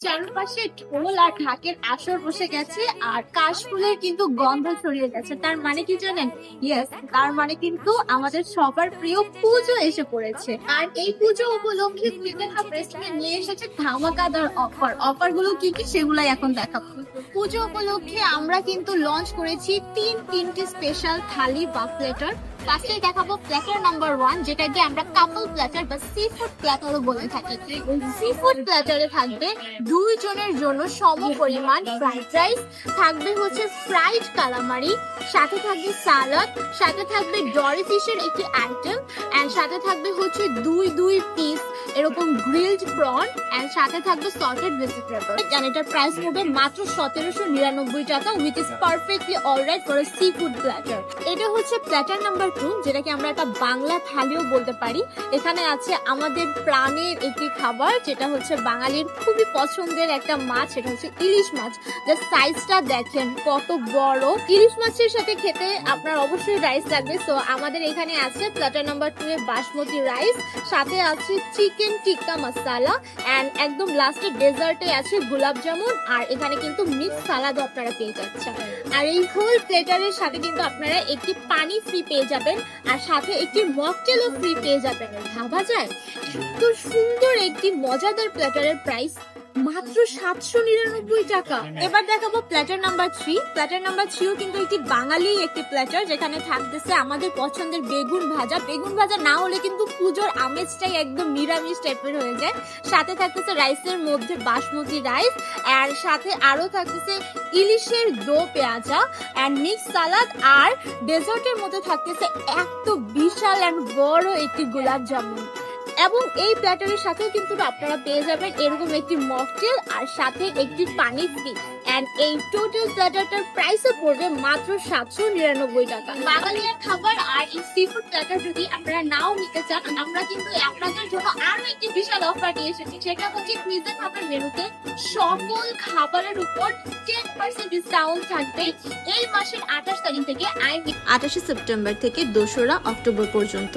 চারপাশে ঢোল আর ঢাকের আসর বসে গেছে আর কাশফুলের কিন্তু গন্ধ ছড়িয়ে গেছে। তার মানে কি জানেন? ইয়েস, তার মানে কিন্তু আমাদের সবার প্রিয় পুজো এসে পড়েছে। আর এই পুজো উপলক্ষে উইমেন হাব রেস্টুরেন্ট নিয়ে এসেছে ধামাকাদার অফার গুলো কি কি সেগুলাই এখন দেখাবো। পুজো উপলক্ষে আমরা কিন্তু লঞ্চ করেছি তিনটি স্পেশাল থালি বা প্লেটার। ফার্স্টে দেখাবো প্ল্যাটার নাম্বার 1, যেটাকে আমরা কাপল প্ল্যাটার বা সি ফুড প্ল্যাটারও বলে থাকি। সি ফুড প্ল্যাটারে থাকবে 2 জনের জন্য সম পরিমাণ ফ্রাইড রাইস, থাকবে হচ্ছে ফ্রাইড কালামারি, সাথে থাকবে সালাদ, সাথে থাকবে ডরি ফিশের একটি আইটেম, এন্ড সাথে থাকবে হচ্ছে দুই পিস এরকম গ্রিলড প্রন, এন্ড সাথে থাকবে সল্টেড ভেজিটেবল। জানেন এটার প্রাইস পড়বে মাত্র 1799 টাকা, which is perfectly alright for a sea food platter. এটা হচ্ছে প্ল্যাটার নাম্বার 2, যেটাকে আমরা একটা বাংলা থালিও বলতে পারি। এখানে আছে আমাদের প্রাণের একটি খাবার, যেটা হচ্ছে বাঙালির খুবই পছন্দের একটা মাছ, সেটা হচ্ছে ইলিশ মাছ। জাস্ট সাইজটা দেখেন কত বড়। ইলিশ মাছের সাথে খেতে আপনার অবশ্যই রাইস লাগবে। সো আমাদের এখানে আছে প্ল্যাটার নাম্বার 2 এ বাসমতি রাইস, সাথে আছে চিকেন টিক্কা মশলা, এন্ড একদম লাস্টে ডেজার্টে আছে গোলাপ জামুন, আর এখানে কিন্তু মিক্স সালাদও আপনারা পেয়ে যাচ্ছেন। আর এই হোল প্লেটারের সাথে কিন্তু আপনারা একটি পানি ফ্রি পেয়ে যাবেন, আর সাথে একটি মকটেলও ফ্রি পেয়ে যাবেন। ভাবা যায় এত সুন্দর একটি মজাদার প্ল্যাটারের প্রাইস মাত্র 799 টাকা। এবার দেখাবো প্ল্যাটার নাম্বার 3। প্ল্যাটার নাম্বার 3ও কিন্তু একটি বাঙালি একটি প্ল্যাটার, যেখানে থাকতেছে আমাদের পছন্দের বেগুন ভাজা। বেগুন ভাজা না হলে কিন্তু পুজোর আমেজটাই একদম নিরামিষ টাইপের হয়ে যায়। সাথে থাকতেছে রাইসের মধ্যে বাসমতি রাইস, আর সাথে আরো থাকতেছে ইলিশের দো পেঁয়াজা এন্ড মিক্স সালাদ, আর ডেজার্টের মধ্যে থাকতেছে এত বিশাল এন্ড বড় একটি গোলাপ জামুন। এবং এই প্ল্যাটারের সাথেও কিন্তু আপনারা পেয়ে যাবেন এরকম একটি মকটেল, আর সাথে একটি পানি ফ্রি। এন্ড এই টোটাল প্ল্যাটারটার প্রাইসও পড়বে মাত্র 799 টাকা। বাঙালির খাবার আর এই সি ফুড প্ল্যাটার যদি আপনারা নাও নিতে চান, আমরা কিন্তু আপনাদের জন্য আরো একটি বিশাল অফার নিয়ে এসেছি। সেটা হচ্ছে উইমেন হাবের মেনুতে সকল খাবারের উপর 10% ডিসকাউন্ট থাকবে এই মাসের 28 তারিখ থেকে 28 সেপ্টেম্বর থেকে 2রা অক্টোবর পর্যন্ত।